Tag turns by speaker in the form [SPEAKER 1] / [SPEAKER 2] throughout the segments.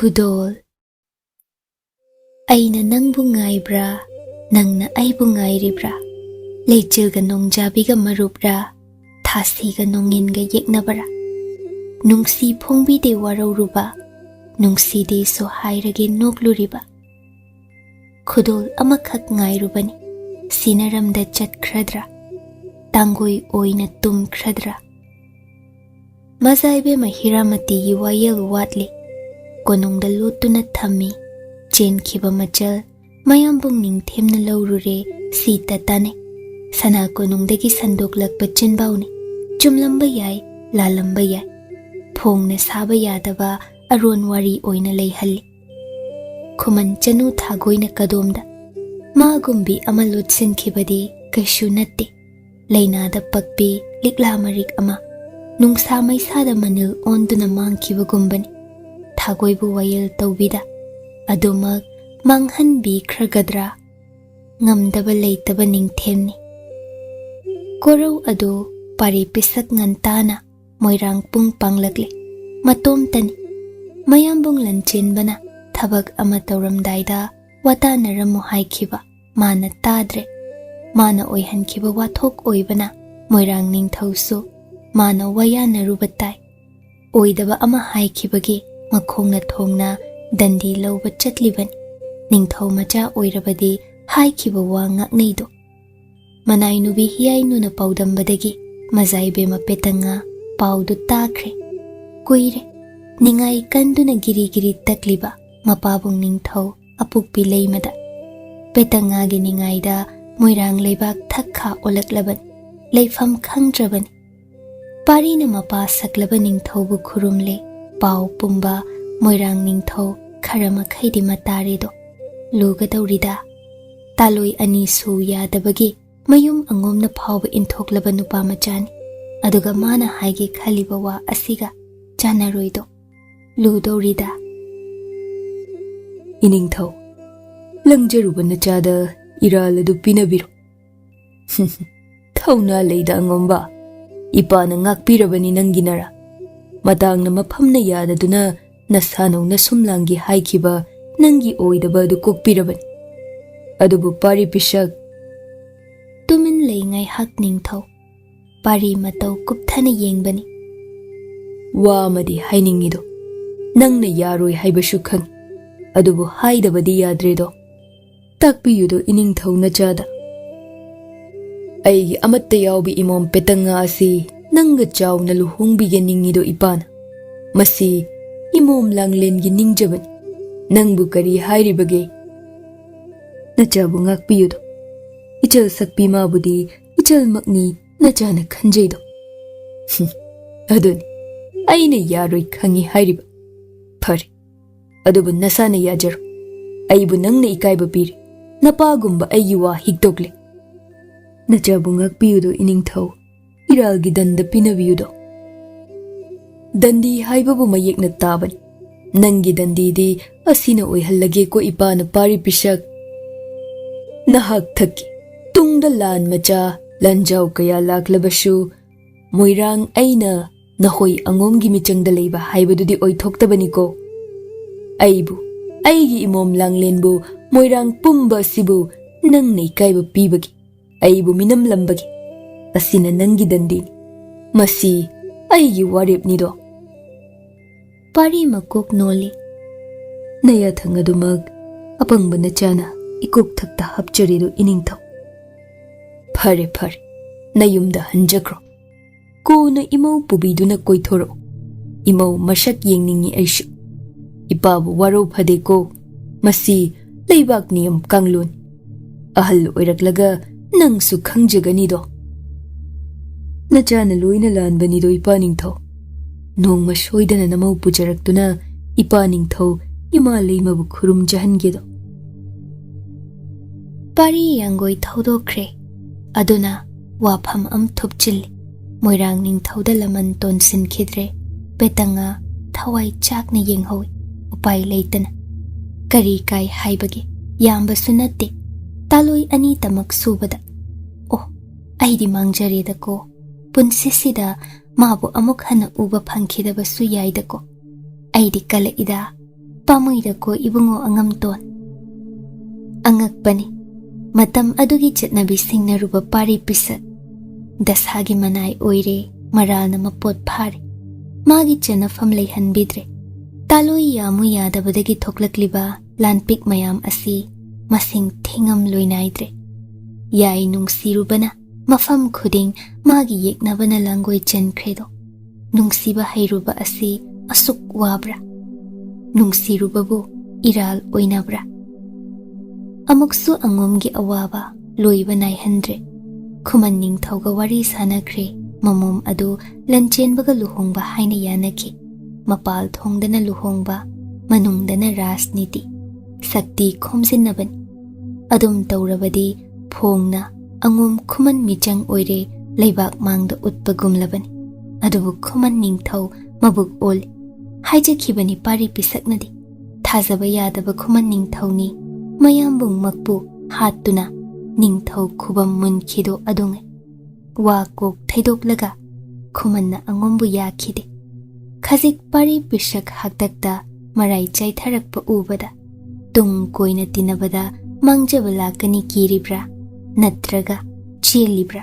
[SPEAKER 1] Khudol Aina nangbu ngaibra nangna aibu ngairibra lechilga nongjabiga marubra thasiga nonginga yeknabara nungsi phongbide warauruba nungsi de so hairage nokluriba Khudol amakhak ngairubani sinaramda chatkhradra tangoi oina tumkhradra mazaibe mahiramati gi wayel watli konongda lutuna thami chenkhiba machal mayambung ningthemna laurure sita tane sana konongdagi sandoklakpa chinbauni chumlamba yai lalamba yai phongna saba yadaba aron wari oina leihalli khuman chanu thagoina kadomda magumbi ama lutsinkhibadi kaishu natte leinada pakpi likla marik ama nungsa maisada manil onduna mangkhiba gumbani Thagoibu wayel tawbida adumak manghanbi khragadra ngamdaba leitaba ningthemni korau adu pari pisak ngantana moirang pung panglakle matom tani mayambung Lanchenbana thabak ama tawramdaida watanaramu haikhiba mana tadre mana oihankhiba wathok oibana moirang ningthausu mana wayanarubatai oidaba ama haikhibagi makhongna thongna dandi lauba chatlibani ningthau macha oirabadi haikhiba wa ngakneido manai nubi hiyai nuna paudambadagi mazaibe mapetanga paudu takhre kuire ningai kanduna giri giri takliba mapabung ningthau apukpi leimada petanga gi ningaida moirang leibak thakha olaklaban leifam khangdraban parina mapa saklaba ningthau bu khurumle pau pumba moirang ningthau kharama khaidi mataredo luga daurida taloi ani su yadabagi mayum angomna phawba inthoklaba nupa machani aduga mana haige khaliba wa asiga chanaroido lu daurida
[SPEAKER 2] iningthau langjaruba nachada iraladu pinabiro thauna leida angomba ipana ngakpirabani nanginara matangna mafamna yadaduna nasanongna sumlangi haikhiba nangi oidaba adu kokpirabani adubu pari pisak
[SPEAKER 1] tumin leingai hak ningthau pari matau kupthana yengbani
[SPEAKER 2] wa amadi hainingido nangna yaroi haibashu khang adubu haidabadi yadredo takpiyudo iningthau nachada aigi amatta yawbi imom petanga asi nanga chawna luhungbige ningido ipana masi imom langlengi ningjabani nangbu kari hairibage nachabu ngakpiyudo ichal sakpi mabudi ichal makni nachana khanjeido aduni aina yaroi khangi hairiba phari adubu nasana yajaro aibu nangna ikaiba piri napagumba aigi wa hikdokle nachabu ngakpiyudo iningthau iralgi danda pinabiyudo dandi haibabu mayekna tabani nangi dandi di asina oihallage ko ipana pari pisak nahak thaki tungda lan macha lanjau kaya laklabashu moirang aina nahoi angomgi michangda leiba haibadudi oithoktabani ko aibu aigi imom langlenbu moirang pumba sibu nangnei kaiba pibagi aibu minam lambagi asina nangi dandi masi aigi warep nido
[SPEAKER 1] pari makok noli
[SPEAKER 2] naya thangadumag apangba nachana ikok thakta hapcharido iningthau phare phare nayumda hanjakro kona imau pubiduna koithoro imau masak yengningi aishu ipabu waro phade ko masi leibak niyam kanglun ahal oiraklaga nangsu khangjagani do nachana loina lanbani do ipaningthau nongma soidana namau pujaraktuna ipaningthau ima leimabu khurum jahangedo
[SPEAKER 1] pari yangoi thodokre aduna wafam am thupchilli moirang ningthauda laman tonsin khidre petanga thawai chakna yenghowi upai leitana kari kai haibagi yamba sunate taloi ani tamak subada. Oh, aidi mangjare ko. Punsisida mabu amuk hana uba phangkhidaba su yaida ko. Aidi kala ida pamuida ko ibungo angam ton. Angakbani matam adugi chatnabi singna ruba pari pisat. Dashagi manai oire maralna mapot phare. Magi chanafam leihan bidre. Taloi yamu yadabadagi thoklakliba lanpik mayam asi masing thingam loinaidre. Yai nungsirubana mafam khuding magi yeknabana langoi chenkredo. Nungsiba hairuba asi asuk wabra. Nungsirubabu iral oinabra. Amuksu angomgi awaba loiba naihandre. Kuman ningthauga wari sanakre mamom adu Lanchenbaga luhongba haina yanaki. Mapal thongdana luhongba manungdana rasniti. Sakti khomsinnaban. Adum taurabadi phongna angom kuman michang oire leibak mangda utpagumlaban. Adubu kuman ningthau mabuk ol. Haijakhibani pari pisaknadi. Thazaba yadaba kuman ningthauni. Mayambung makpu hattuna ningthau khubam munkhido adunge. Wa kok thaidoklaga kumanna angombu yakhide. Khazik pari pisak haktakta marai chaitharakpa ubada. Tung koina tinabada mangjaba lakani kiribra natraga chelibra.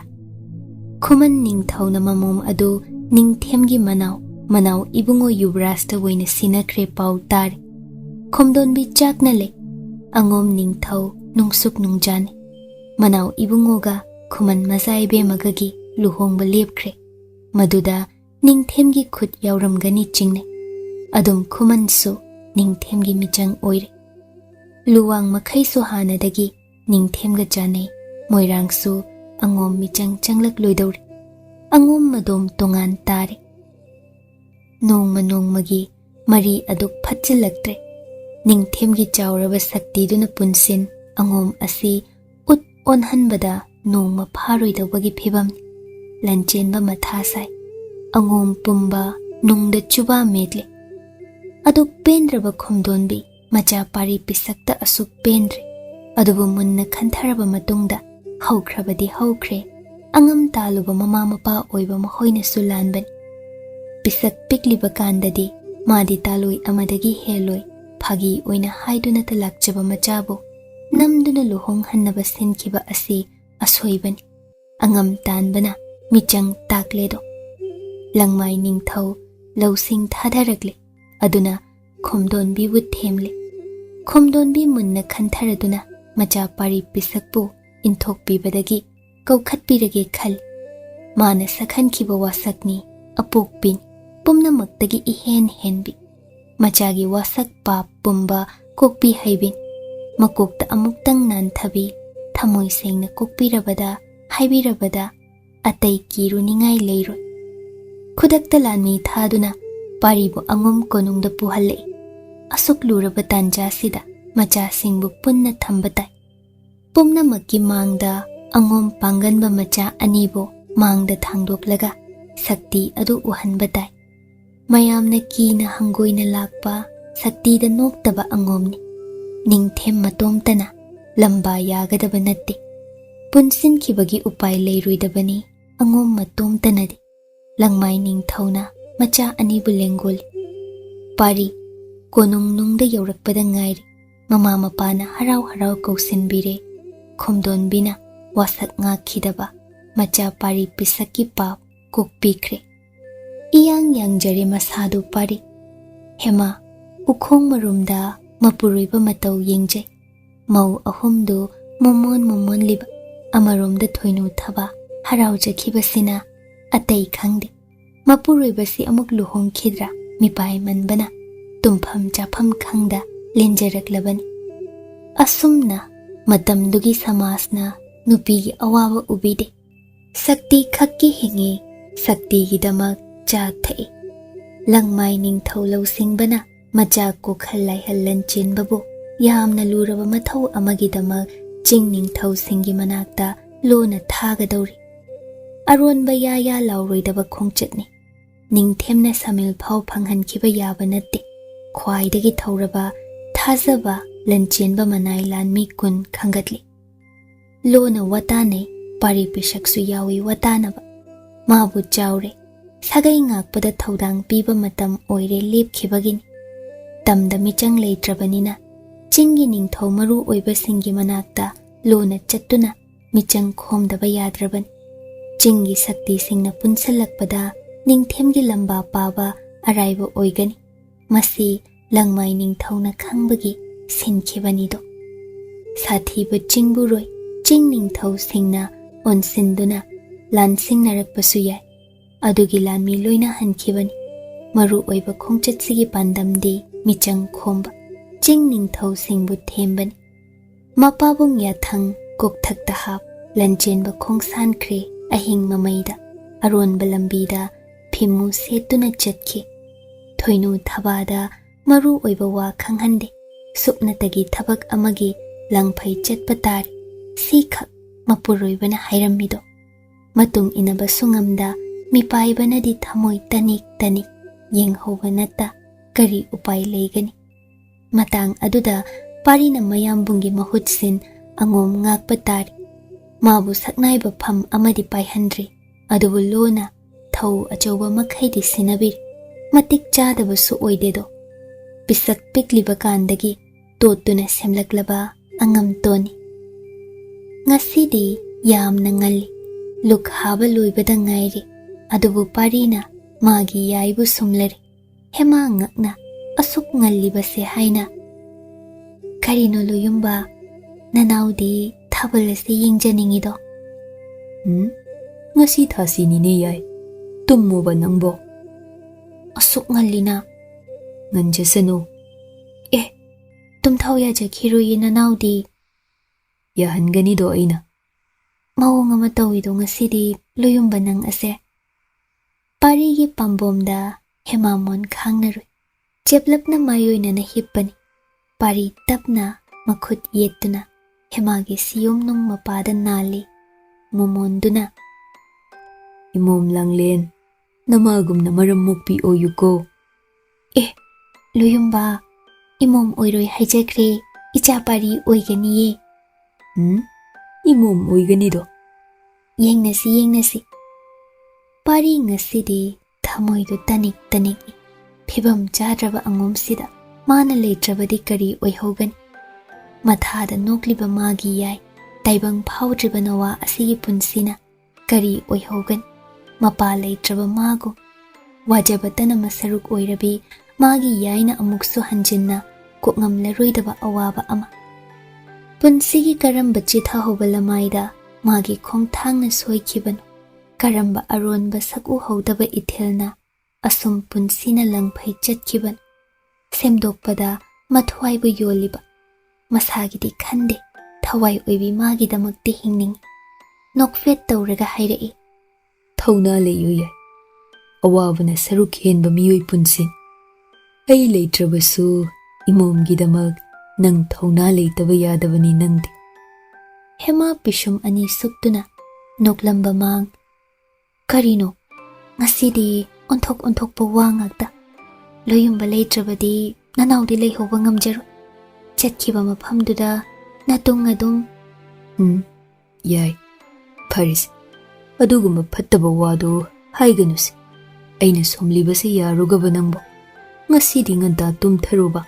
[SPEAKER 1] Kuman ningthauna mamom adu ningthemgi manau ibungo yubrasta woina sinakre pau tare. Khomdonbi chakna le. Angom ningthau nungsuk nungjane. Manau ibungoga kuman mazai bemagagi luhongba lepkre. Maduda ningthemgi khut yauramgani chingne. Adum kuman su ningthemgi michang oire. Luwang makhai su hanadagi ningthemga janai. Moirang su angom michang changlak loidaure. Angom madom tongan tare. Nongmagi mari aduk phatchilaktre. Ningthemgi chauraba sakti duna punsin angom asi ut onhanbada nongma pharoidawagi phibam. Lanchenba mathasai. Angom pumba nungda chuba medle. Aduk pendraba khomdonbi macha pari pisakta asuk pendre. Adubu munna khantharaba matungda haukrabadi haukre. Angam taluba mama mapa oiba mahoina sulanban. Pisak pikliba kandadi madi taloi amadagi heloi. Phagi oina haiduna talakchaba machabu namduna luhong hannaba sinkiba asi asoibani. Angam tanbana michang takledo. Langmai ningthau lausing thadaragle. Aduna khomdonbi wut themle. Khomdonbi munna khantharaduna macha pari pisakpu inthokpibadagi kaukhatpirage khal. Mana sakhankiba wasakni apokpin pumnamaktagi ihen henbi. Machagi wasak pap pumba kokpi haibin. Makokta amuktang nanthabi thamoi sengna kokpirabada haibirabada atai kiruningai leiroi. Khudakta lanmi thaduna paribu angom konungda puhallei. Asuk luraba tanja sida macha singbu punna thambatai. Pumnamakki mangda angom panganba macha anibo mangda thangdoklaga sakti adu uhanbatai. Mayamna kina hangoina lakpa sakti da noktaba angomni. Ningthem matomtana lamba yagadaba natte. Punsin kibagi upai leiruidabani angom matomtanadi. Langmai ningthauna macha anibu lengoli. Pari konung nungda yaurakpada ngairi. Mama mapana harau kausinbire. Khomdonbina wasak ngakhidaba macha pari pisaki pap kokpikre. Iyang jare masadu pari. Hema ukhong marumda mapuruiba matau yengjai. Mau ahumdu momon liba. Amarumda thoinu thaba harau jakhibasina atai khangde. Mapuruiba si amuk luhong khidra mipai manbana. Tumpham chafam khangda lenjaraklabani. Asumna matamdugi samasna nupigi awaba ubide. Sakti khakki hingi sakti gidamak cha thai. Langmai ningthau lausingbana macha kokhal laihal Lanchenbabu yamna luraba mathau amagidamak ching ningthau singi manakta lona thagadauri. Aronba ya lauroidaba khongchatni. Ningthemna samil phau phanghankhiba yaba natte. Khwaidagi thauraba thazaba Lanchenba manai lanmi kun khangatli. Lona watanay, pari pisaksu yawi watanaba. Mabu jaure, sagay ngakpada thaudang piba matam oire lepkhibagini. Tamda michang leitrabanina, chingi ningthau maru oiba singi manakta lona chattuna michang khomdaba yadrabani. Chingi sakti singna punsalakpada ningthemgi lamba paba araiba oigani. Masi langmai ningthauna khangbagi sinkhibanido. Sathiba chingburoi, ching ningthau singna onsinduna Lanchenba yai. Adugi lanmi loina hankhibani. Maru oiba khongchatsigi pandamdi michang khomba. Ching ningthau singbu thembani. Mapabung yathang kokthakta hap Lanchenba khongsankre ahing mamaida. Aronba lambida phimu setuna chatkhi. Thoinu thabada maru oiba wa khanghande. Suknatagi thabak amagi langphai chatpa tari. Sikhak mapuroibana hairammido. Matung inaba sungamda mipaibana di thamoi tanik tanik yenghauba natta kari upai leigani. Matang aduda parina mayambungi mahutsin angom ngakpa tari. Mabu saknaiba pham amadi paihandri. Adubu lona thau achauba makhaidi sinabiri. Matik chadabasu oidedo. Pisak pikliba kandagi totuna semlaklaba angam toni. Ngasidi yamna ngali. Luk haba luibada ngairi. Adubu parina magi yaibu sumlari. Hema ngakna asuk ngalibase haina. Karino luyumba nanaudi thabalase yingjaningido.
[SPEAKER 2] Ngasi thasi nine yai. Tummoba nangbo.
[SPEAKER 1] Asuk ngalina.
[SPEAKER 2] Nganjasano.
[SPEAKER 1] Tumthau yajakhiroyi nanaudi.
[SPEAKER 2] Yahanganido aina.
[SPEAKER 1] Mawong ama tawido ngasidi luyumba nang ase. Parigi pambomda hemamon khangnarui. Cheplapna mayoyna na hippani. Pari tapna makhut yettuna hemagi siyom nung mapada nali. Mumonduna.
[SPEAKER 2] Imom langlen. Namagum na maramukpi oyuko.
[SPEAKER 1] Luyumba. Imom oiroi haijakre. Icha pari oiganiye.
[SPEAKER 2] Imom oiganido.
[SPEAKER 1] Yengnasi. Pari ngasidi thamoidu tanik tanikni. Phibam chadraba angomsida mana leitrabadi kari oihogani. Mathada nokliba magi yai. Taibang phawdriba nawa asigi punsina kari oihogani. Mapa leitraba mago. Wajabatana masaruk oirabi magi yaina amuksu hanjinna kokngamlaroidaba awaba ama. Punsigi karamba chithahoba lamaida magi khongthangna soikhibano. Karamba aronba saku hodaba ithilna asum punsina langphai chatkibano. Semdokpada mathwaibu yoliba. Masagidi khande thawai oibi magidamakti hingning. Nokfet tawraga hairai.
[SPEAKER 2] Thauna leyo yai. Awabana saruk henba miyoi punsin. Ai leitrabasu imomgidamak nang thauna leitaba yadabani nangdi.
[SPEAKER 1] Hema pishum ani suktuna noklamba mang. Karino ngasidi onthokpa wangakta. Loyumba leitrabadi nanaudi leihoba ngamjaro. Chatkiba mafamduda natung adum.
[SPEAKER 2] Yai. Paris. Aduguma fattaba wado haiganusi. Aina somlibase yarugaba nangbo. Ngasidi nganta tumtharuba.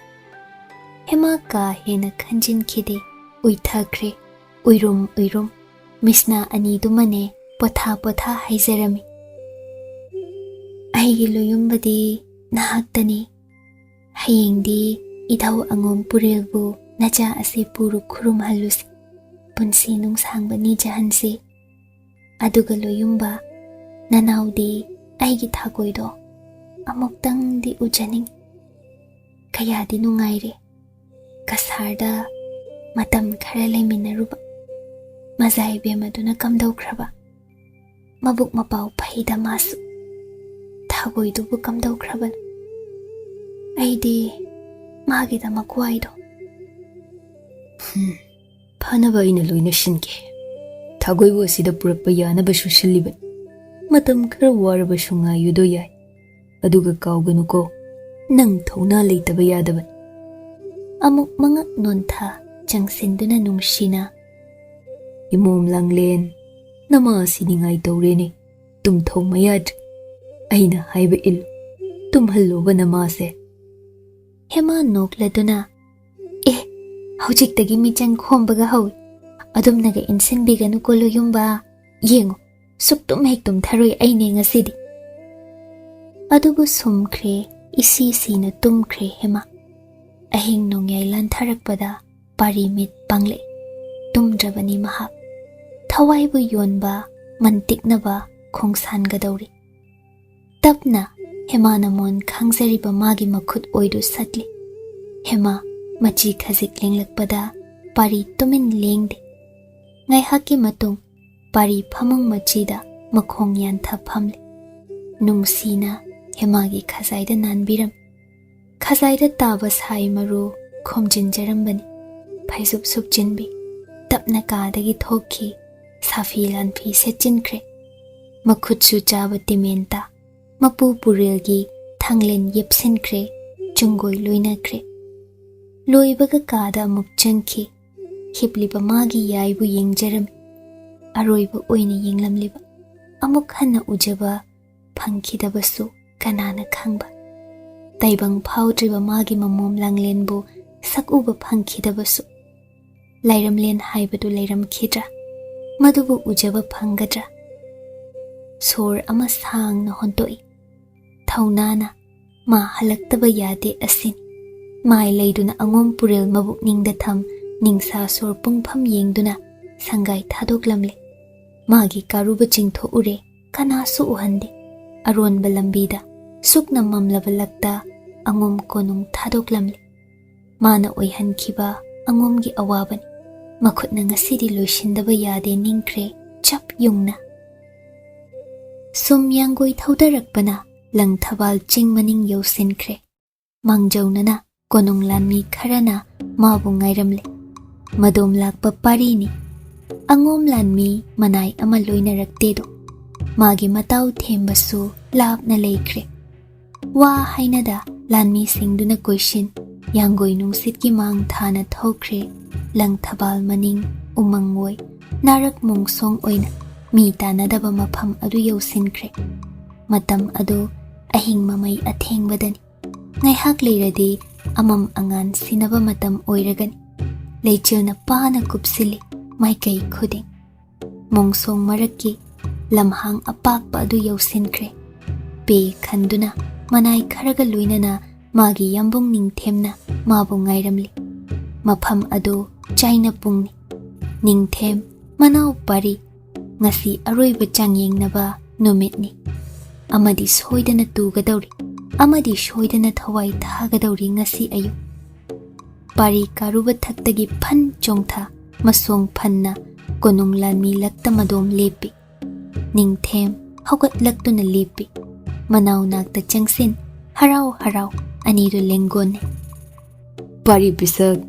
[SPEAKER 1] Hema ka hena khanjin khide uithakre uirum misna ani dumane potha haijarami. Aigi loyumbadi nahaktani. Hayengdi idhaw angom purilbu naja ase puru khurum halusi. Punsi nung sangba ni jahansi. Aduga loyumba nanaudi aigi thagoido amuktang di ujaning. Kaya di nungaire. Kasarda matam khara leminaruba. Mazai bemaduna kamdaukraba. Mabuk mapaw pahida masu. Thagoidubu kamdaukraban. Aidi magida makwaido.
[SPEAKER 2] Phanaba ina loina shinke. Thagoibu asida purakpa yanaba shushiliban. Matam khara waraba shunga yudo yai. Aduga kauganuko. Nang thauna leitaba yadaban.
[SPEAKER 1] Amuk mangak nontha changsinduna nungshina.
[SPEAKER 2] Imom Langlen nama siningai taureni tumthong mayad aina haiba il tumhalloba nama se
[SPEAKER 1] Hema nokladuna hojik michan khombaga hawi adumnaga insinbiganu kolo yumba yengo suktum hektum tharoi aine ngasidi adubu sumkhre isi sina tumkhre hema ahing nongyai lantharakpada parimit pangle tumdrabani maha thawaibu yonba mantiknaba khongsangadawri tapna hema namon khangzariba magi makhut oidu satli hema machi khazik lenglakpada pari tumin lengde ngai hakki matung pari phamung machida makhong yantha phamle nungsina hema gi khazaida nanbiram khazaida taba sai maru khomjin jarambani phaisup sup jinbi tapna kadagi thokhi safi lanphi setchinkre makhutsu chabati menta mapu purelgi thanglen yepsinkre chungoi loinakre loibaga kada amuk changki hipliba magi yaibu yengjarami aroiba oina yenglamliba amuk hanna ujaba phangkidabasu kanana khangba taibang phaudriba magi mamom langlenbu sakuba phangkidabasu lairamlen haibadu lairamkhidra madubu ujaba phangadra sor ama sangna hontoi thaunana ma halaktaba yade asin mai leiduna angom purel mabuk ningda tham ningsa sor pungpham yengduna sangai thadoklamle magi karuba chingtho ure kanasu uhande aron balambida sukna mamlaba lakta angom konung thadoklamle mana oihan khiba angom gi awabani makhutna ngasidi loishindaba yade ningkre chap yungna sum yanggoi thaudarakpana langthabal chingmaning yausinkre mangjaunana konung lanmi kharana mabu ngairamle madom lakpa parini angom lanmi manai ama loina raktedo magi matau thembasu lapna leikre wa hainada lanmi singduna question yanggoi nungsitki mang thana thokre langthabal maning umangoi narak mungsong oina mi tanadaba mapham adu yausinkre matam adu ahing mamai athengbadani ngai hak leiradi amam angan sinaba matam oiragani leichana pana kupsili maikai khuding mongsong marakki lamhang apakpa adu yausinkre pe khanduna manai kharaga luinana magi yambung ningthemna mabu ngairamli mapham adu chaina pungni ningthem manau pari ngasi aroiba changyengnaba numitni amadi soidana tugadawri amadi soidana thawai thagadawri ngasi ayu pari karuba thaktagi phan chongtha masong phanna konung lanmi lakta madom lepi ningthem hogat laktuna lepi manau nakta changsin harau harau aniru lengone
[SPEAKER 2] pari pisak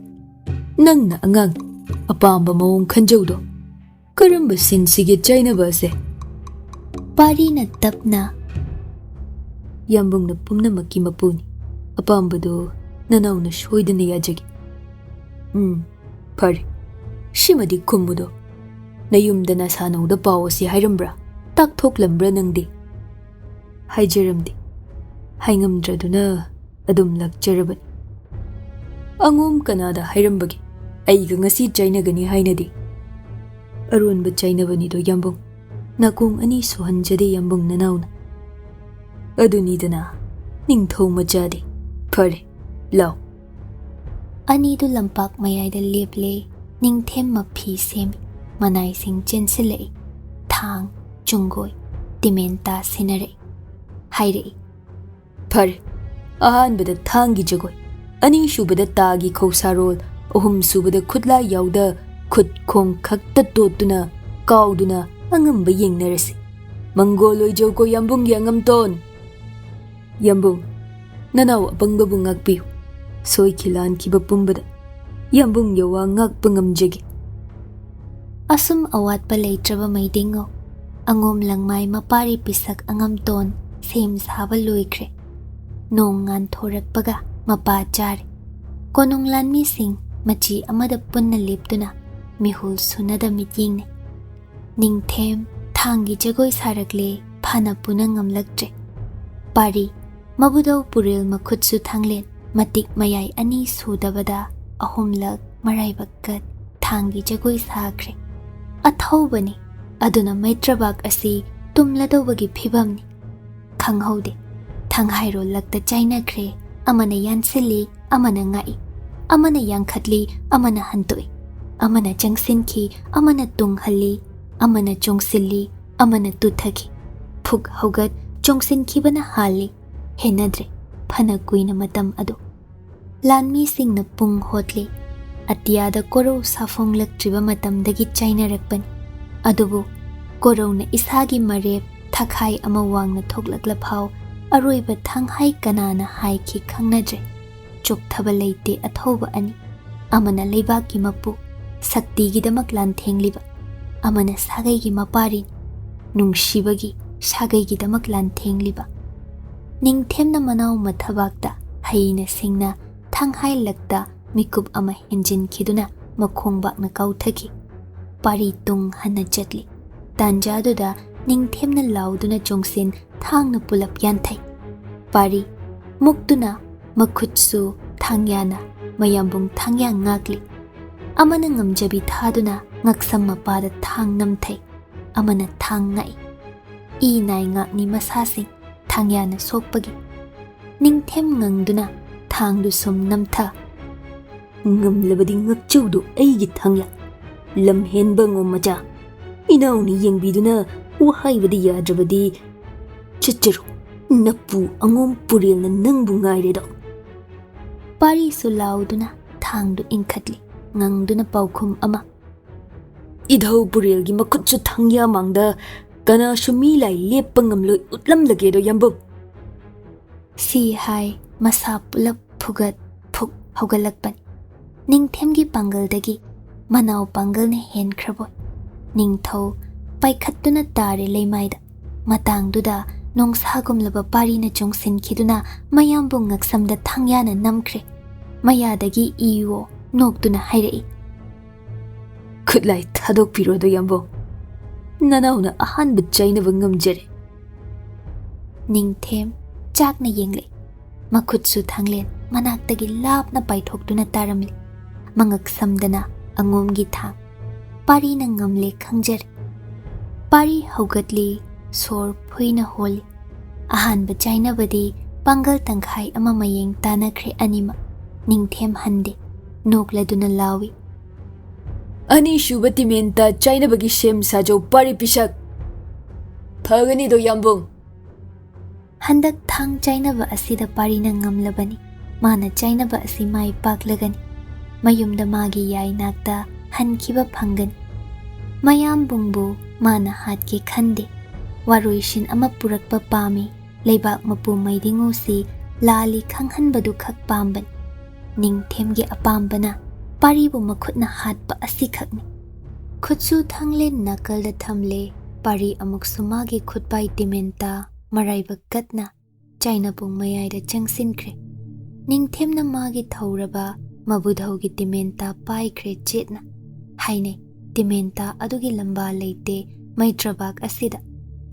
[SPEAKER 2] nangna angang apamba mawong khanjawdo karamba sinsige chaina base
[SPEAKER 1] pari na tapna
[SPEAKER 2] yambung na pumna maki mapuni apambado nanau na shoidana yajagi pari shimadi kummudo nayumdana sanawda pawasi hairambra takthoklambre nangdi haijaramdi haingamdraduna adum lakjarabani angom kanada hairambagi aiga ngasi chainagani hainadi aronba chainabanido yambung nakung ani sohanjade yambung nanauna adunidana ningthau majadi phare law
[SPEAKER 1] anidu lampak mayaida leple ningthem maphi semi manai sing chensile thang chungoi timenta sinare haire
[SPEAKER 2] phare ahanbada thangi jagoi ani shubada tagi khousarol ahum subada khudla yauda khud khong khakta totuna kauduna angamba yengnarasi mangoloi jogo yambung yangam ton yambung nanau apangbabu ngakpiu soi khilan kiba pumbada yambung yawa ngakpa ngamjagi
[SPEAKER 1] asum awatpa leitraba maidingo angom langmai mapari pisak angam ton sem saba loikre nong ngan thorakpaga mapa chari konung lanmi sing machi amada punna leptuna mihul sunada mityingne ꯅꯤꯡꯊꯦꯝ ꯊꯥꯡꯒꯤ ꯖꯒꯣꯏ ꯁꯥꯔꯛꯂꯦ ꯐꯅ ꯄꯨꯅ ꯉꯝꯂꯛꯇ꯭ꯔꯦ ꯄꯥꯔꯤ ꯃꯕꯨꯗꯧ ꯄꯨꯔꯦꯜ ꯃꯈꯨꯠꯁꯨ ꯊꯥꯡꯂꯦꯟ ꯃꯇꯤꯛ ꯃꯌꯥꯏ ꯑꯅꯤ ꯁꯨꯗꯕꯗ ꯑꯍꯨꯝꯂꯛ ꯃꯔꯥꯏꯕꯛ ꯀꯠ ꯊꯥꯡꯒꯤ ꯖꯒꯣꯏ ꯁꯥꯈ꯭ꯔꯦ ꯑꯊꯧꯕꯅꯤ ꯑꯗꯨꯅ ꯃꯩꯇ꯭ꯔꯕꯥꯛ ꯑꯁꯤ ꯇꯨꯝꯂꯗꯧꯕꯒꯤ ꯐꯤꯕꯝꯅꯤ ꯈꯪꯍꯧꯗꯦ ꯊꯥꯡꯍꯥꯏꯔꯣꯜꯂꯛꯇ ꯆꯥꯏꯅꯈ꯭ꯔꯦ ꯑꯃꯅ ꯌꯥꯟꯁꯤꯜꯂꯤ ꯑꯃꯅ ꯉꯥꯛꯏ ꯑꯃꯅ ꯌꯥꯡꯈꯠꯂꯤ ꯑꯃꯅ ꯍꯟꯇꯣꯛꯏ ꯑꯃꯅ ꯆꯪꯁꯤꯟꯈꯤ ꯑꯃꯅ ꯇꯨꯡꯍꯜꯂꯤ ꯑꯃꯅ ꯆꯣꯡꯁꯤꯜꯂꯤ ꯑꯃꯅ ꯇꯨꯊꯈꯤ ꯐꯨꯛ ꯍꯧꯒꯠ ꯆꯣꯡꯁꯤꯟꯈꯤꯕꯅ ꯍꯥꯜꯂꯤ ꯍꯦꯟꯅꯗ꯭ꯔꯦ ꯐꯅ ꯀꯨꯏꯅ ꯃꯇꯝ ꯑꯗꯨ ꯂꯥꯟꯃꯤꯁꯤꯡꯅ ꯄꯨꯡ ꯍꯣꯠꯂꯤ ꯑꯇꯤꯌꯥꯗ ꯀꯣꯔꯧ ꯁꯥꯐꯣꯡꯂꯛꯇ꯭ꯔꯤꯕ ꯃꯇꯝꯗꯒꯤ ꯆꯥꯏꯅꯔꯛꯄꯅꯤ ꯑꯗꯨꯕꯨ ꯀꯣꯔꯧꯅ ꯏꯁꯥꯒꯤ ꯃꯔꯦꯞ ꯊꯥꯈꯥꯏ ꯑꯃ ꯋꯥꯡꯅ ꯊꯣꯛꯂꯛꯂꯐꯥꯎ ꯑꯔꯣꯏꯕ ꯊꯥꯡꯍꯥꯏ ꯀꯅꯥꯅ ꯍꯥꯏꯈꯤ ꯈꯪꯅꯗ꯭ꯔꯦ ꯆꯣꯛꯊꯕ ꯂꯩꯇꯦ ꯑꯊꯧꯕ ꯑꯅꯤ ꯑꯃꯅ ꯂꯩꯕꯥꯛꯀꯤ ꯃꯄꯨ ꯁꯛꯇꯤꯒꯤꯗꯃꯛ ꯂꯥꯟꯊꯦꯡꯂꯤꯕ ꯑꯃꯅ ꯁꯥꯒꯩꯒꯤ ꯃꯄꯥꯔꯤꯅꯤ ꯅꯨꯡꯁꯤꯕꯒꯤ ꯁꯥꯒꯩꯒꯤꯗꯃꯛ ꯂꯥꯟꯊꯦꯡꯂꯤꯕ ꯅꯤꯡꯊꯦꯝꯅ ꯃꯅꯥꯎ ꯃꯊꯕꯥꯛꯇ ꯍꯩꯅ ꯁꯤꯡꯅ ꯊꯥꯡꯍꯥꯏꯂꯛꯇ ꯃꯤꯀꯨꯞ ꯑꯃ ꯍꯦꯟꯖꯤꯟꯈꯤꯗꯨꯅ ꯃꯈꯣꯡꯕꯥꯛꯅ ꯀꯥꯎꯊꯈꯤ ꯄꯥꯔꯤ ꯇꯨꯡ ꯍꯟꯅ ꯆꯠꯂꯤ ꯇꯥꯟꯖꯥꯗꯨꯗ ꯅꯤꯡꯊꯦꯝꯅ ꯂꯥꯎꯗꯨꯅ ꯆꯣꯡꯁꯤꯟ ꯊꯥꯡꯅ ꯄꯨꯂꯞ ꯌꯥꯟꯊꯩ ꯄꯥꯔꯤ ꯃꯨꯛꯇꯨꯅ ꯃꯈꯨꯠꯁꯨ ꯊꯥꯡꯌꯥꯅ ꯃꯌꯥꯝꯕꯨꯡ ꯊꯥꯡꯌꯥ ꯉꯥꯛꯂꯤ ꯑꯃꯅ ꯉꯝꯖꯕꯤ ꯊꯥꯗꯨꯅ ꯉꯛꯁꯝ ꯃꯄꯥꯗ ꯊꯥꯡ ꯅꯝꯊꯩ ꯑꯃꯅ ꯊꯥꯡ ꯉꯥꯛꯏ ꯏ ꯅꯥꯏ ꯉꯥꯛꯅꯤ ꯃꯁꯥꯁꯤꯡ ꯊꯥꯡꯌꯥꯅ ꯁꯣꯛꯄꯒꯤ ꯅꯤꯡꯊꯦꯝ ꯉꯪꯗꯨꯅ ꯊꯥꯡꯗꯨ ꯁꯨꯝ ꯅꯝꯊ
[SPEAKER 2] ꯉꯝꯂꯕꯗꯤ ꯉꯛꯆꯧꯗꯣ ꯑꯩꯒꯤ ꯊꯥꯡꯌꯥ ꯂꯝꯍꯦꯟꯕ ꯉꯣꯝ ꯃꯆꯥ ꯏꯅꯥꯎꯅ ꯌꯦꯡꯕꯤꯗꯨꯅ ꯋꯥꯍꯥꯏꯕꯗꯤ ꯌꯥꯗ꯭ꯔꯕꯗꯤ ꯆꯠꯆꯔꯣ ꯅꯄꯨ ꯑꯉꯣꯝ ꯄꯨꯔꯦꯜꯅ ꯅꯪꯕꯨ ꯉꯥꯏꯔꯦꯗꯣ
[SPEAKER 1] ꯄꯥꯔꯤꯁꯨ ꯂꯥꯎꯗꯨꯅ ꯊꯥꯡꯗꯨ ꯏꯟꯈꯠꯂꯤ ꯉꯪꯗꯨꯅ ꯄꯥꯎꯈꯨꯝ ꯑꯃ
[SPEAKER 2] ꯏꯙꯧ ꯄꯨꯔꯦꯜꯒꯤ ꯃꯈꯨꯠꯁꯨ ꯊꯥꯡꯌꯥ ꯃꯥꯡꯗ ꯀꯅꯥꯁꯨ ꯃꯤ ꯂꯥꯏ ꯂꯦꯞꯄ ꯉꯝꯂꯣꯏ ꯎꯠꯂꯝꯂꯒꯦꯗꯣ ꯌꯥꯝꯕꯨꯡ
[SPEAKER 1] ꯁꯤ ꯍꯥꯏ ꯃꯁꯥ ꯄꯨꯂꯞ ꯐꯨꯒꯠ ꯐꯨꯛ ꯍꯧꯒꯠꯂꯛꯄꯅꯤ ꯅꯤꯡꯊꯦꯝꯒꯤ ꯄꯥꯡꯒꯜꯗꯒꯤ ꯃꯅꯥꯎ ꯄꯥꯡꯒꯜꯅ ꯍꯦꯟꯈ꯭ꯔꯕꯣꯏ ꯅꯤꯡꯊꯧ ꯄꯥꯏꯈꯠꯇꯨꯅ ꯇꯥꯔꯦ ꯂꯩꯃꯥꯏꯗ ꯃꯇꯥꯡꯗꯨꯗ ꯅꯣꯡꯁꯥꯒꯨꯝꯂꯕ ꯄꯥꯔꯤꯅ ꯆꯣꯡꯁꯤꯟꯈꯤꯗꯨꯅ ꯃꯌꯥꯝꯕꯨ ꯉꯛꯁꯝꯗ ꯊꯥꯡꯌꯥꯅ ꯅꯝꯈ꯭ꯔꯦ ꯃꯌꯥꯗꯒꯤ ꯏꯋꯣ ꯅꯣꯛꯇꯨꯅ ꯍꯥꯏꯔꯛꯏ
[SPEAKER 2] ꯈꯨꯠꯂꯥꯏ ꯊꯥꯗꯣꯛꯄꯤꯔꯣꯗꯣ ꯌꯥꯝꯕꯨꯡ ꯅꯅꯥꯎꯅ ꯑꯍꯥꯟꯕ ꯆꯥꯏꯅꯕ ꯉꯝꯖꯔꯦ
[SPEAKER 1] ꯅꯤꯡꯊꯦꯝ ꯆꯥꯛꯅ ꯌꯦꯡꯂꯛꯏ ꯃꯈꯨꯠꯁꯨ ꯊꯥꯡꯂꯦꯟ ꯃꯅꯥꯛꯇꯒꯤ ꯂꯥꯞꯅ ꯄꯥꯏꯊꯣꯛꯇꯨꯅ ꯇꯥꯔꯝꯂꯤ ꯃꯉꯛ ꯁꯝꯗꯅ ꯑꯉꯣꯝꯒꯤ ꯊꯥꯡ ꯄꯥꯔꯤꯅ ꯉꯝꯂꯦ ꯈꯪꯖꯔꯦ ꯄꯥꯔꯤ ꯍꯧꯒꯠꯂꯤ ꯁꯣꯔ ꯐꯨꯏꯅ ꯍꯣꯜꯂꯤ ꯑꯍꯥꯟꯕ ꯆꯥꯏꯅꯕꯗꯤ ꯄꯥꯡꯒꯜ ꯇꯪꯈꯥꯏ ꯑꯃ ꯃꯌꯦꯡ ꯇꯥꯅꯈ꯭ꯔꯦ ꯑꯅꯤꯃꯛ ꯅꯤꯡꯊꯦꯝ ꯍꯟꯗꯦ ꯅꯣꯛꯂꯗꯨꯅ ꯂꯥꯎꯏ
[SPEAKER 2] ꯑꯅꯤꯁꯨꯕ ꯇꯤꯃꯦꯟꯇ ꯆꯥꯏꯅꯕꯒꯤ ꯁꯦꯝ ꯁꯥꯖꯧ ꯄꯥꯔꯤ ꯄꯤꯁꯛ ꯐꯒꯅꯤꯗꯣ ꯌꯥꯝꯕꯨꯡ
[SPEAKER 1] ꯍꯟꯗꯛ ꯊꯥꯡ ꯆꯥꯏꯅꯕ ꯑꯁꯤꯗ ꯄꯥꯔꯤꯅ ꯉꯝꯂꯕꯅꯤ ꯃꯥꯅ ꯆꯥꯏꯅꯕ ꯑꯁꯤ ꯃꯥꯏ ꯄꯥꯛꯂꯒꯅꯤ ꯃꯌꯨꯝꯗ ꯃꯥꯒꯤ ꯌꯥꯏꯅꯥꯛꯇ ꯍꯟꯈꯤꯕ ꯐꯪꯒꯅꯤ ꯃꯌꯥꯝꯕꯨꯡꯕꯨ ꯃꯥꯅ ꯍꯥꯠꯀꯦ ꯈꯟꯗꯦ ꯋꯥꯔꯣꯏꯁꯤꯟ ꯑꯃ ꯄꯨꯔꯛꯄ ꯄꯥꯝꯃꯤ ꯂꯩꯕꯥꯛ ꯃꯄꯨ ꯃꯩꯗꯤꯡꯉꯨꯁꯤ ꯂꯥꯜꯂꯤ ꯈꯪꯍꯟꯕꯗꯨ ꯈꯛ ꯄꯥꯝꯕꯅꯤ ꯅꯤꯡꯊꯦꯝꯒꯤ ꯑꯄꯥꯝꯕꯅ ꯄꯥꯔꯤꯕꯨ ꯃꯈꯨꯠꯅ ꯍꯥꯠꯄ ꯑꯁꯤꯈꯛꯅꯤ ꯈꯨꯠꯁꯨ ꯊꯥꯡꯂꯦꯟ ꯅꯥꯀꯜꯗ ꯊꯝꯂꯦ ꯄꯥꯔꯤ ꯑꯃꯨꯛꯁꯨ ꯃꯥꯒꯤ ꯈꯨꯠꯄꯥꯏ ꯇꯤꯃꯦꯟꯇ ꯃꯔꯥꯏꯕꯛ ꯀꯠꯅ ꯆꯥꯏꯅꯄꯨꯡ ꯃꯌꯥꯏꯗ ꯆꯪꯁꯤꯟꯈ꯭ꯔꯦ ꯅꯤꯡꯊꯦꯝꯅ ꯃꯥꯒꯤ ꯊꯧꯔꯕ ꯃꯕꯨꯙꯧꯒꯤ ꯇꯤꯃꯦꯟꯇ ꯄꯥꯏꯈ꯭ꯔꯦ ꯆꯦꯠꯅ ꯍꯥꯏꯅꯩ ꯇꯤꯃꯦꯟꯇ ꯑꯗꯨꯒꯤ ꯂꯝꯕꯥ ꯂꯩꯇꯦ ꯃꯩꯇ꯭ꯔꯕꯥꯛ ꯑꯁꯤꯗ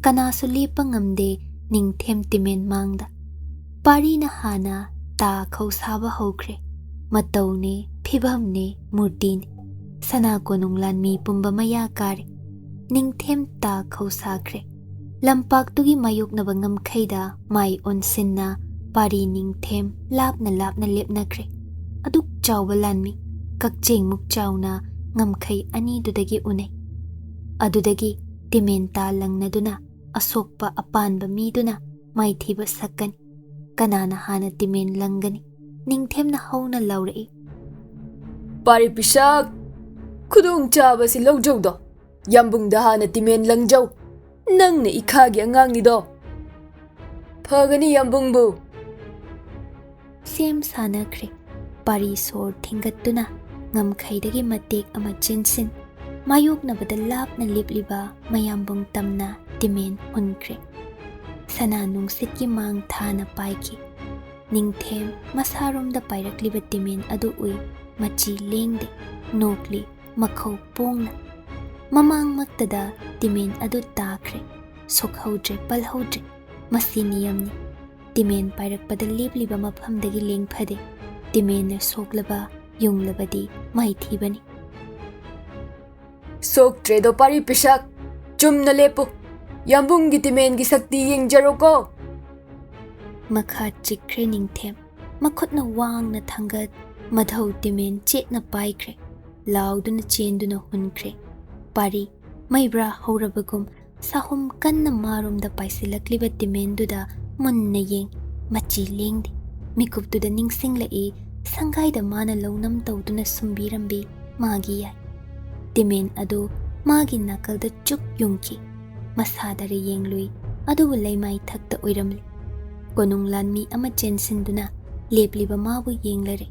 [SPEAKER 1] ꯀꯅꯥꯁꯨ ꯂꯦꯞꯄ ꯉꯝꯗꯦ ꯅꯤꯡꯊꯦꯝ ꯇꯤꯃꯦꯟ ꯃꯥꯡꯗ ꯄꯥꯔꯤꯅ ꯍꯥꯟꯅ ꯇꯥ ꯈꯧꯁꯥꯕ ꯍꯧꯈ꯭ꯔꯦ ꯃꯇꯧꯅꯦ ꯐꯤꯚꯝꯅꯦ ꯃꯨꯔꯇꯤꯅꯦ ꯁꯅꯥ ꯀꯣꯅꯨꯡ ꯂꯥꯟꯃꯤ ꯄꯨꯝꯕ ꯃꯌꯥ ꯀꯥꯔꯦ ꯅꯤꯡꯊꯦꯝ ꯇꯥ ꯈꯧꯁꯥꯈ꯭ꯔꯦ ꯂꯝꯄꯥꯛꯇꯨꯒꯤ ꯃꯥꯌꯣꯛꯅꯕ ꯉꯝꯈꯩꯗ ꯃꯥꯏ ꯑꯣꯟꯁꯤꯟꯅ ꯄꯥꯔꯤ ꯅꯤꯡꯊꯦꯝ ꯂꯥꯞꯅ ꯂꯥꯞꯅ ꯂꯦꯞꯅꯈ꯭ꯔꯦ ꯑꯗꯨꯛ ꯆꯥꯎꯕ ꯂꯥꯟꯃꯤ ꯀꯛꯆꯦꯡꯃꯨꯛ ꯆꯥꯎꯅ ꯉꯝꯈꯩ ꯑꯅꯤꯗꯨꯗꯒꯤ ꯎꯅꯩ ꯑꯗꯨꯗꯒꯤ ꯇꯤꯃꯦꯟꯇꯥ ꯂꯪꯅꯗꯨꯅ ꯑꯁꯣꯛꯄ ꯑꯄꯥꯟꯕ ꯃꯤꯗꯨꯅ ꯃꯥꯏꯊꯤꯕ ꯁꯛꯀꯅꯤ ꯀꯅꯥꯅ ꯍꯥꯟꯅ ꯇꯤꯃꯦꯟ ꯂꯪꯒꯅꯤ ꯅꯤꯡꯊꯦꯝꯅ ꯍꯧꯅ ꯂꯥꯎꯔꯛꯏ
[SPEAKER 2] ꯄꯥꯔꯤ ꯄꯤꯁꯛ ꯈꯨꯗꯣꯡ ꯆꯥꯕꯁꯤ ꯂꯧꯖꯧꯗꯣ ꯌꯥꯝꯕꯨꯡꯗ ꯍꯥꯟꯅ ꯇꯤꯃꯦꯟ ꯂꯪꯖꯧ ꯅꯪꯅ ꯏꯈꯥꯒꯤ ꯑꯉꯥꯡꯅꯤꯗꯣ ꯐꯒꯅꯤ ꯌꯥꯝꯕꯨꯡꯕꯨ
[SPEAKER 1] ꯁꯦꯝ ꯁꯥꯅꯈ꯭ꯔꯦ ꯄꯥꯔꯤ ꯁꯣꯔ ꯊꯤꯡꯒꯠꯇꯨꯅ ꯉꯝꯈꯩꯗꯒꯤ ꯃꯇꯦꯛ ꯑꯃ ꯆꯦꯟꯁꯤꯟ ꯃꯥꯌꯣꯛꯅꯕꯗ ꯂꯥꯞꯅ ꯂꯦꯞꯂꯤꯕ ꯃꯌꯥꯝꯕꯨꯡ ꯇꯝꯅ ꯇꯤꯃꯦꯟ ꯍꯨꯟꯈ꯭ꯔꯦ ꯁꯅꯥ ꯅꯨꯡꯁꯤꯠꯀꯤ ꯃꯥꯡ ꯊꯥꯅ ꯄꯥꯏꯈꯤ ꯅꯤꯡꯊꯦꯝ ꯃꯁꯥꯔꯣꯝꯗ ꯄꯥꯏꯔꯛꯂꯤꯕ ꯇꯤꯃꯦꯟ ꯑꯗꯨ ꯎꯏ ꯃꯆꯤ ꯂꯦꯡꯗꯦ ꯅꯣꯛꯂꯤ ꯃꯈꯧ ꯄꯣꯡꯅ ꯃꯃꯥꯡꯃꯛꯇꯗ ꯇꯤꯃꯦꯟ ꯑꯗꯨ ꯇꯥꯈ꯭ꯔꯦ, ꯁꯣꯛꯍꯧꯗ꯭ꯔꯦ ꯄꯜꯍꯧꯗ꯭ꯔꯦ꯫ ꯃꯁꯤ ꯅꯤꯌꯝꯅꯤ꯫ ꯇꯤꯃꯦꯟ ꯄꯥꯏꯔꯛꯄꯗ ꯂꯦꯞꯂꯤꯕ ꯃꯐꯝꯗꯒꯤ ꯂꯦꯡꯐꯗꯦ꯫ ꯇꯤꯃꯦꯟꯅ ꯁꯣꯛꯂꯕ ꯌꯨꯡꯂꯕꯗꯤ ꯃꯥꯏꯊꯤꯕꯅꯤ꯫
[SPEAKER 2] ꯁꯣꯛꯇ꯭ꯔꯦꯗꯣ ꯄꯥꯔꯤ ꯄꯤꯁꯛ, ꯆꯨꯝꯅ ꯂꯦꯞꯄꯨ, ꯌꯥꯝꯕꯨꯡꯒꯤ ꯇꯤꯃꯦꯟꯒꯤ ꯁꯛꯇꯤ ꯌꯦꯡꯖꯔꯣꯀꯣ꯫
[SPEAKER 1] ꯃꯈꯥ ꯆꯤꯛꯈ꯭ꯔꯦ ꯅꯤꯡꯊꯦꯝ, ꯃꯈꯨꯠꯅ ꯋꯥꯡꯅ ꯊꯥꯡꯒꯠ, ꯃꯙꯧ ꯇꯤꯃꯦꯟ ꯆꯦꯠꯅ ꯄꯥꯏꯈ꯭ꯔꯦ, ꯂꯥꯎꯗꯨꯅ ꯆꯦꯟꯗꯨꯅ ꯍꯨꯟꯈ꯭ꯔꯦ꯫ ꯄꯥꯔꯤ ꯃꯩꯕ꯭ꯔꯥ ꯍꯧꯔꯕꯒꯨꯝ ꯁꯥꯍꯨꯝ ꯀꯟꯅ ꯃꯥꯔꯣꯝꯗ ꯄꯥꯏꯁꯤꯜꯂꯛꯂꯤꯕ ꯇꯤꯃꯦꯟꯗꯨꯗ ꯃꯨꯟꯅ ꯌꯦꯡ, ꯃꯆꯤ ꯂꯦꯡꯗꯦ꯫ ꯃꯤꯀꯨꯞꯇꯨꯗ ꯅꯤꯡꯁꯤꯡꯂꯛꯏ ꯁꯪꯒꯥꯏꯗ ꯃꯥꯅ ꯂꯧꯅꯝ ꯇꯧꯗꯨꯅ ꯁꯨꯝꯕꯤꯔꯝꯕꯤ ꯃꯥꯒꯤ ꯌꯥꯏ꯫ ꯇꯤꯃꯦꯟ ꯑꯗꯨ ꯃꯥꯒꯤ ꯅꯥꯀꯜꯗ ꯆꯨꯛ ꯌꯨꯡꯈꯤ꯫ ꯃꯁꯥꯗꯔ ꯌꯦꯡꯂꯨꯏ, ꯑꯗꯨꯕꯨ ꯂꯩꯃꯥꯏ ꯊꯛꯇ ꯑꯣꯏꯔꯝꯂꯦ꯫ ꯀꯣꯅꯨꯡ ꯂꯥꯟꯃꯤ ꯑꯃ ꯆꯦꯟꯁꯤꯟꯗꯨꯅ ꯂꯦꯞꯂꯤꯕ ꯃꯥꯕꯨ ꯌꯦꯡꯂꯔꯦ,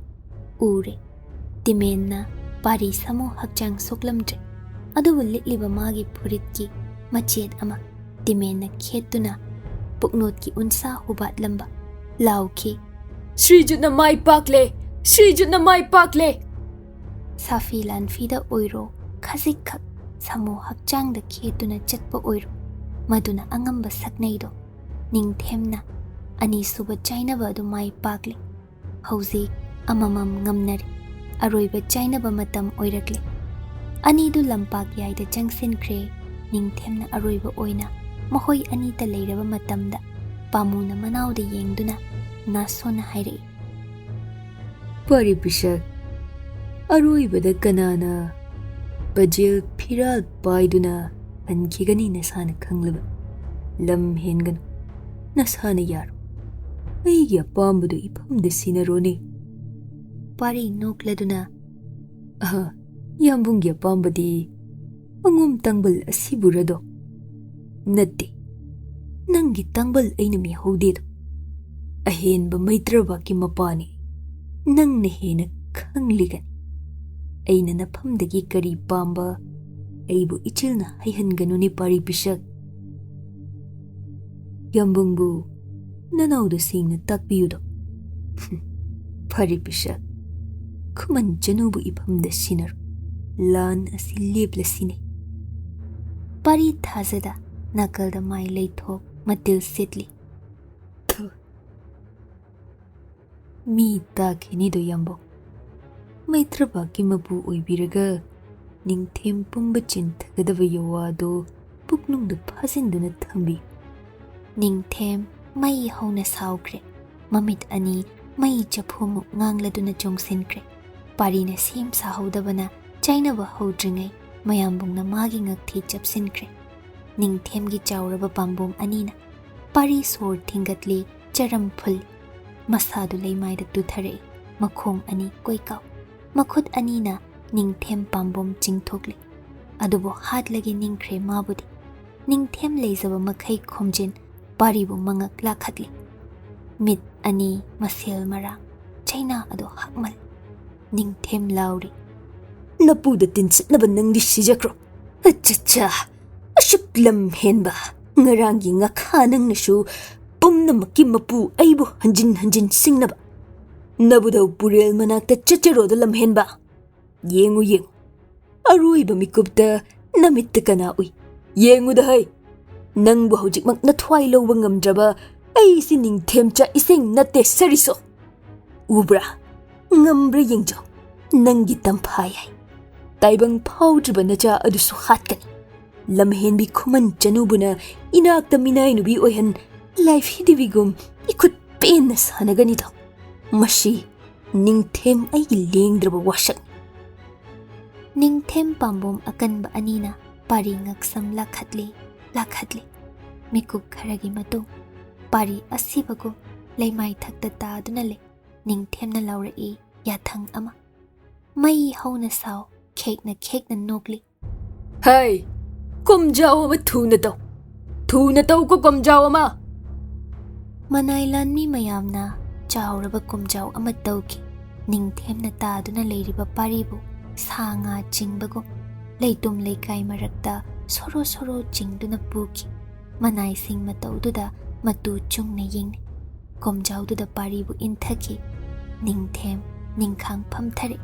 [SPEAKER 1] ꯎꯔꯦ꯫ ꯇꯤꯃꯦꯟꯅ ꯄꯥꯔꯤ ꯁꯥꯃꯨ ꯍꯛꯆꯥꯡ ꯁꯣꯛꯂꯝꯗ꯭ꯔꯦ, ꯑꯗꯨꯕꯨ ꯂꯤꯠꯂꯤꯕ ꯃꯥꯒꯤ ꯐꯨꯔꯤꯠꯀꯤ ꯃꯆꯦꯠ ꯑꯃ ꯇꯤꯃꯦꯟꯅ ꯈꯦꯠꯇꯨꯅ ꯄꯨꯛꯅꯣꯠꯀꯤ ꯎꯟꯁꯥ ꯍꯨꯕꯥꯠꯂꯝꯕ꯫ ꯂꯥꯎꯈꯤ,
[SPEAKER 2] ಶ್ರೀಜುꯠನ ಮಾಯಿ ಪಾಕ್ಲೆ, ಶ್ರೀಜುꯠನ ಮಾಯಿ ಪಾಕ್ಲೆ.
[SPEAKER 1] ꯁꯥꯐꯤ ꯂꯥꯟꯐꯤꯗ ꯑꯣꯏꯔꯣ, ꯈꯖꯤꯛꯈꯛ ꯁꯥꯃꯨ ꯍꯛꯆꯥꯡꯗ ꯈꯦꯠꯇꯨꯅ ꯆꯠꯄ ꯑꯣꯏꯔꯣ, ꯃꯗꯨꯅ ꯑꯉꯝꯕ ꯁꯛꯅꯩꯗꯣ꯫ ꯅꯤꯡꯊꯦꯝꯅ ꯑꯅꯤꯁꯨꯕ ꯆꯥꯏꯅꯕ ꯑꯗꯨ ꯃꯥꯏ ꯄꯥꯛꯂꯦ꯫ ꯍꯧꯖꯤꯛ ꯑꯃꯃꯝ ꯉꯝꯅꯔꯦ꯫ ꯑꯔꯣꯏꯕ ꯆꯥꯏꯅꯕ ꯃꯇꯝ ꯑꯣꯏꯔꯛꯂꯦ꯫ ꯑꯅꯤꯗꯨ ꯂꯝꯄꯥꯛ ꯌꯥꯏꯗ ꯆꯪꯁꯤꯟꯈ꯭ꯔꯦ꯫ ꯅꯤꯡꯊꯦꯝꯅ ꯑꯔꯣꯏꯕ ꯑꯣꯏꯅ ꯃꯈꯣꯏ ꯑꯅꯤꯇ ꯂꯩꯔꯕ ꯃꯇꯝꯗ ꯄꯥꯃꯨꯅ ꯃꯅꯥꯎꯗ ꯌꯦꯡꯗꯨꯅ ꯅꯥꯁꯣꯟꯅ ꯍꯥꯏꯔꯛꯏ,
[SPEAKER 2] ꯄꯥꯔꯤ ꯄꯤꯁꯛ, ꯑꯔꯣꯏꯕꯗ ꯀꯅꯥꯅ ꯄꯖꯦꯜ ꯐꯤꯔꯥꯜ ꯄꯥꯏꯗꯨꯅ ꯍꯟꯈꯤꯒꯅꯤ ꯅꯁꯥꯅ ꯈꯪꯂꯕ? ꯂꯝ ꯍꯦꯟꯒꯅꯨ, ꯅꯁꯥꯅ ꯌꯥꯔꯣ꯫ ꯑꯩꯒꯤ ꯑꯄꯥꯝꯕꯗꯨ ꯏꯐꯝꯗ ꯁꯤꯟꯅꯔꯣꯅꯦ꯫
[SPEAKER 1] ꯄꯥꯔꯤ ꯅꯣꯛꯂꯗꯨꯅ,
[SPEAKER 2] ꯌꯥꯝꯕꯨꯡꯒꯤ ꯑꯄꯥꯝꯕꯗꯤ ꯑꯉꯣꯝ ꯇꯥꯡꯕꯜ ꯑꯁꯤꯕꯨꯔꯗꯣ? ꯅꯠꯇꯦ, ꯅꯪꯒꯤ ꯇꯥꯡꯕꯜ ꯑꯩꯅ ꯃꯤꯍꯧꯗꯦꯗꯣ꯫ ꯑꯍꯦꯟꯕ ꯃꯩꯇ꯭ꯔꯕꯥꯛꯀꯤ ꯃꯄꯥꯅꯤ, ꯅꯪꯅ ꯍꯦꯟꯅ ꯈꯪꯂꯤꯒꯅꯤ꯫ ꯑꯩꯅ ꯅꯐꯝꯗꯒꯤ ꯀꯔꯤ ꯄꯥꯝꯕ ꯑꯩꯕꯨ ꯏꯆꯤꯜꯅ ꯍꯩꯍꯟꯒꯅꯨꯅꯦ ꯄꯥꯔꯤ ꯄꯤꯁꯛ꯫ ꯌꯥꯝꯕꯨꯡꯕꯨ ꯅꯅꯥꯎꯗ ꯁꯦꯡꯅ ꯇꯥꯛꯄꯤꯌꯨꯗꯣ꯫ ꯄꯥꯔꯤ ꯄꯤꯁꯛ, ꯈꯨꯃꯟ ꯆꯅꯨꯕꯨ ꯏꯐꯝꯗ ꯁꯤꯟꯅꯔꯣ, ꯂꯥꯟ ꯑꯁꯤ ꯂꯦꯞꯂꯁꯤꯅꯦ꯫
[SPEAKER 1] ꯄꯥꯔꯤ ꯊꯥꯖꯗ ꯅꯥꯀꯜꯗ ꯃꯥꯏ ꯂꯩꯊꯣꯛ ꯃꯇꯤꯜ ꯁꯤꯠꯂꯤ꯫
[SPEAKER 2] ꯃꯤ ꯇꯥꯈꯤꯅꯤꯗꯣ ꯌꯥꯝꯕꯨꯡ꯫ ꯃꯩꯇ꯭ꯔꯕꯥꯛꯀꯤ ꯃꯄꯨ ꯑꯣꯏꯕꯤꯔꯒ ꯅꯤꯡꯊꯦꯝ ꯄꯨꯝꯕ ꯆꯦꯟꯊꯒꯗꯕ ꯌꯋꯥꯗꯣ ꯄꯨꯛꯅꯨꯡꯗ ꯐꯥꯖꯤꯟꯗꯨꯅ ꯊꯝꯕꯤꯌꯨ꯫
[SPEAKER 1] ꯅꯤꯡꯊꯦꯝ ꯃꯩ ꯍꯧꯅ ꯁꯥꯎꯈ꯭ꯔꯦ꯫ ꯃꯃꯤꯠ ꯑꯅꯤ ꯃꯩ ꯆꯐꯨꯃꯨꯛ ꯉꯥꯡꯂꯗꯨꯅ ꯆꯣꯡꯁꯤꯟꯈ꯭ꯔꯦ꯫ ꯄꯥꯔꯤꯅ ꯁꯦꯝ ꯁꯥꯍꯧꯗꯕꯅ ꯆꯥꯏꯅꯕ ꯍꯧꯗ꯭ꯔꯤꯉꯩ ꯃꯌꯥꯝꯕꯨꯡꯅ ꯃꯥꯒꯤ ꯉꯛꯊꯤ ꯆꯞꯁꯤꯟꯈ꯭ꯔꯦ꯫ ꯅꯤꯡꯊꯦꯝꯒꯤ ꯆꯥꯎꯔꯕ ꯄꯥꯝꯕꯣꯝ ꯑꯅꯤꯅ ꯄꯥꯔꯤ ꯁꯣꯔ ꯊꯤꯡꯒꯠꯂꯤ, ꯆꯔꯝ ꯐꯨꯜꯂꯤ꯫ ꯃꯁꯥꯗꯨ ꯂꯩꯃꯥꯏꯗ ꯇꯨꯊꯔꯛꯏ, ꯃꯈꯣꯡ ꯑꯅꯤ ꯀꯣꯏꯀꯥꯎ, ꯃꯈꯨꯠ ꯑꯅꯤꯅ ꯅꯤꯡꯊꯦꯝ ꯄꯥꯝꯕꯣꯝ ꯆꯤꯡꯊꯣꯛꯂꯤ꯫ ꯑꯗꯨꯕꯨ ꯍꯥꯠꯂꯒꯦ ꯅꯤꯡꯈ꯭ꯔꯦ ꯃꯥꯕꯨꯗꯤ꯫ ꯅꯤꯡꯊꯦꯝ ꯂꯩꯖꯕ ꯃꯈꯩ ꯈꯣꯝꯖꯤꯟ ꯄꯥꯔꯤꯕꯨ ꯃꯉꯛ ꯂꯥꯈꯠꯂꯤ꯫ ꯃꯤꯠ ꯑꯅꯤ ꯃꯁꯦꯜ ꯃꯔꯥꯡ, ꯆꯩꯅꯥ ꯑꯗꯨ ꯍꯛꯃꯜ꯫ ꯅꯤꯡꯊꯦꯝ ꯂꯥꯎꯔꯤ,
[SPEAKER 2] ꯅꯄꯨꯗ ꯇꯤꯟꯁꯤꯠꯅꯕ ꯅꯪꯗꯤ ꯁꯤꯖꯈ꯭ꯔꯣ꯫ ꯑꯆꯥꯆꯥ, ꯑꯁꯨꯛ ꯂꯝ ꯍꯦꯟꯕ ꯉꯔꯥꯡꯒꯤ ꯉꯈꯥ ꯅꯪꯅꯁꯨ ꯄꯨꯝꯅꯃꯛꯀꯤ ꯃꯄꯨ ꯑꯩꯕꯨ ꯍꯟꯖꯤꯟ ꯍꯟꯖꯤꯟ ꯁꯤꯡꯅꯕ꯫ ꯅꯕꯨꯗꯧ ꯄꯨꯔꯦꯜ ꯃꯅꯥꯛꯇ ꯆꯠꯆꯔꯣꯗ ꯂꯝꯍꯦꯟꯕ꯫ ꯌꯦꯡꯉꯨ ꯌꯦꯡꯉꯨ, ꯑꯔꯣꯏꯕ ꯃꯤꯀꯨꯞꯇ ꯅꯃꯤꯠꯇ ꯀꯅꯥ ꯎꯏ? ꯌꯦꯡꯉꯨꯗ ꯍꯩ, ꯅꯪꯕꯨ ꯍꯧꯖꯤꯛꯃꯛ ꯅꯊ꯭ꯋꯥꯏ ꯂꯧꯕ ꯉꯝꯗ꯭ꯔꯕ ꯑꯩꯁꯤ ꯅꯤꯡꯊꯦꯝꯆꯥ ꯏꯁꯦꯡ ꯅꯠꯇꯦ ꯁꯔꯤꯁꯣ꯫ ꯎꯕ꯭ꯔꯥ? ꯉꯝꯕ꯭ꯔꯥ ꯌꯦꯡꯖꯧ, ꯅꯪꯒꯤ ꯇꯝꯐꯥ ꯌꯥꯏ꯫ ꯇꯥꯏꯕꯪ ꯐꯥꯎꯗ꯭ꯔꯤꯕ ꯅꯆꯥ ꯑꯗꯨꯁꯨ ꯍꯥꯠꯀꯅꯤ꯫ ꯂꯝꯍꯦꯟꯕꯤ ꯈꯨꯃꯟ ꯆꯅꯨꯕꯨꯅ ꯏꯅꯥꯛꯇ ꯃꯤꯅꯥꯏ ꯅꯨꯕꯤ ꯑꯣꯏꯍꯟ ꯂꯥꯏꯐꯤꯗꯤꯕꯤꯒꯨꯝ ꯏꯈꯨꯠ ꯄꯦꯟꯅ ꯁꯥꯟꯅꯒꯅꯤꯗꯣ꯫ ꯃꯁꯤ ꯅꯤꯡꯊꯦꯝ ꯑꯩꯒꯤ ꯂꯦꯡꯗ꯭ꯔꯕ ꯋꯥꯁꯛꯅꯤ꯫
[SPEAKER 1] ꯅꯤꯡꯊꯦꯝ ꯄꯥꯝꯕꯣꯝ ꯑꯀꯟꯕ ꯑꯅꯤꯅ ꯄꯥꯔꯤ ꯉꯛꯁꯝ ꯂꯥꯈꯠꯂꯤ, ꯂꯥꯈꯠꯂꯤ꯫ ꯃꯤꯀꯨꯞ ꯈꯔꯒꯤ ꯃꯇꯨꯡ ꯄꯥꯔꯤ ꯑꯁꯤꯕꯒꯨꯝ ꯂꯩꯃꯥꯏ ꯊꯛꯇ ꯇꯥꯗꯨꯅ ꯂꯩ꯫ ꯅꯤꯡꯊꯦꯝꯅ ꯂꯥꯎꯔꯛꯏ ꯌꯥꯊꯪ ꯑꯃ꯫ ꯃꯩ ꯍꯧꯅ ꯁꯥꯎ, ꯈꯦꯛꯅ ꯈꯦꯛꯅ ꯅꯣꯛꯂꯤ꯫
[SPEAKER 2] ꯍꯩ, ꯀꯣꯝꯖꯥꯎ ꯑꯃ ꯊꯨꯅ ꯇꯧ, ꯊꯨꯅ ꯇꯧꯀꯣ ꯀꯣꯝꯖꯥꯎ ꯑꯃ꯫
[SPEAKER 1] ꯃꯅꯥꯏ ꯂꯥꯟꯃꯤ ꯃꯌꯥꯝꯅ ꯆꯥꯎꯔꯕ ꯀꯣꯝꯖꯥꯎ ꯑꯃ ꯇꯧꯈꯤ꯫ ꯅꯤꯡꯊꯦꯝꯅ ꯇꯥꯗꯨꯅ ꯂꯩꯔꯤꯕ ꯄꯥꯔꯤꯕꯨ ꯁꯥ ꯉꯥ ꯆꯤꯡꯕꯒꯨꯝ ꯂꯩꯇꯨꯝ ꯂꯩꯀꯥꯏ ꯃꯔꯛꯇ ꯁꯣꯔꯣ ꯁꯣꯔꯣ ꯆꯤꯡꯗꯨꯅ ꯄꯨꯈꯤ꯫ ꯃꯅꯥꯏꯁꯤꯡ ꯃꯇꯧꯗꯨꯗ ꯃꯇꯨ ꯆꯨꯡꯅ ꯌꯦꯡꯅꯩ꯫ ꯀꯣꯝꯖꯥꯎꯗꯨꯗ ꯄꯥꯔꯤꯕꯨ ꯏꯟꯊꯈꯤ꯫ ꯅꯤꯡꯊꯦꯝ ꯅꯤꯡꯈꯥꯡ ꯐꯝꯊꯔꯛꯏ,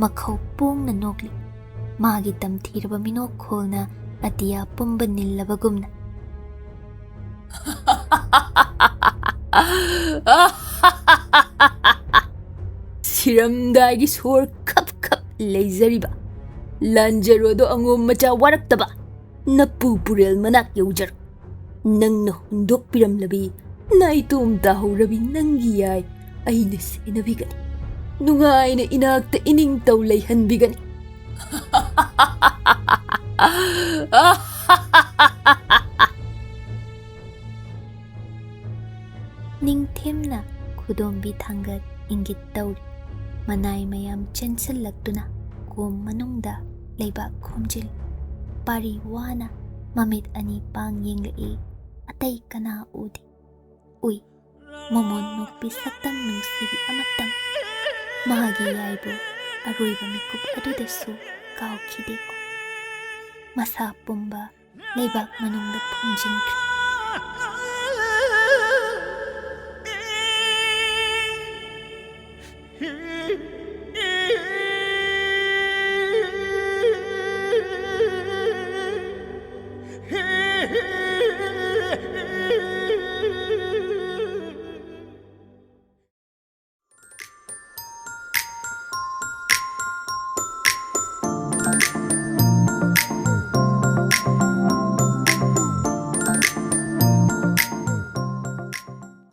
[SPEAKER 1] ꯃꯈꯧ ꯄꯣꯡꯅ ꯅꯣꯛꯂꯤ꯫ ꯃꯥꯒꯤ ꯇꯝꯊꯤꯔꯕ ꯃꯤꯅꯣꯛꯈꯣꯜꯅ ꯑꯇꯤꯌꯥ ꯄꯨꯝꯕ ꯅꯤꯜꯂꯕꯒꯨꯝꯅ꯫
[SPEAKER 2] ꯁꯤꯔꯝꯗꯥꯏꯒꯤ ꯁꯣꯔ ꯈꯞ ꯈꯞ ꯂꯩꯖꯔꯤꯕ ꯂꯥꯟꯖꯔꯣꯗꯣ ꯑꯉꯣꯝ ꯃꯆꯥ ꯋꯥꯔꯛꯇꯕ ꯅꯄꯨ ꯄꯨꯔꯦꯜ ꯃꯅꯥꯛ ꯌꯧꯖꯔꯛ ꯅꯪꯅ ꯍꯨꯟꯗꯣꯛꯄꯤꯔꯝꯂꯕꯤ ꯅꯥꯏꯇꯣꯝ ꯇꯥꯍꯧꯔꯕꯤ ꯅꯪꯒꯤ ꯌꯥꯏ ꯑꯩꯅ ꯁꯦꯟꯅꯕꯤꯒꯅꯤ, ꯅꯨꯡꯉꯥꯏꯅ ꯏꯅꯥꯛꯇ ꯏꯅꯤꯡꯇꯧ ꯂꯩꯍꯟꯕꯤꯒꯅꯤ꯫
[SPEAKER 1] ꯅꯤꯡꯊꯦꯝꯅ ꯈꯨꯗꯣꯝꯕꯤ ꯊꯥꯡꯒꯠ ꯏꯪꯒꯤꯠ ꯇꯧꯔꯤ꯫ ꯃꯅꯥꯏ ꯃꯌꯥꯝ ꯆꯦꯟꯁꯤꯜꯂꯛꯇꯨꯅ ꯀꯣꯝ ꯃꯅꯨꯡꯗ ꯂꯩꯕꯥꯛ ꯈꯣꯝꯖꯤꯜꯂꯤ꯫ ꯄꯥꯔꯤ ꯋꯥꯅ ꯃꯃꯤꯠ ꯑꯅꯤ ꯄꯥꯡ ꯌꯦꯡꯂꯛꯏ, ꯑꯇꯩ ꯀꯅꯥ ꯎꯗꯦ꯫ ꯎꯏ ꯃꯃꯣꯟ ꯅꯣꯛꯄꯤ ꯁꯛꯇꯝ ꯅꯨꯡꯁꯤꯕꯤ ꯑꯃꯇꯪ꯫ ꯃꯥꯒꯤ ꯌꯥꯏꯕꯨ ꯑꯔꯣꯏꯕ ꯃꯤꯀꯨꯞ ꯑꯗꯨꯗꯁꯨ ꯀꯥꯎꯈꯤꯗꯦꯀꯣ꯫ ꯃꯁꯥ ꯄꯨꯝꯕ ꯂꯩꯕꯥꯛ ꯃꯅꯨꯡꯗ ꯐꯨꯝꯖꯤꯟꯈ꯭ꯔꯦ꯫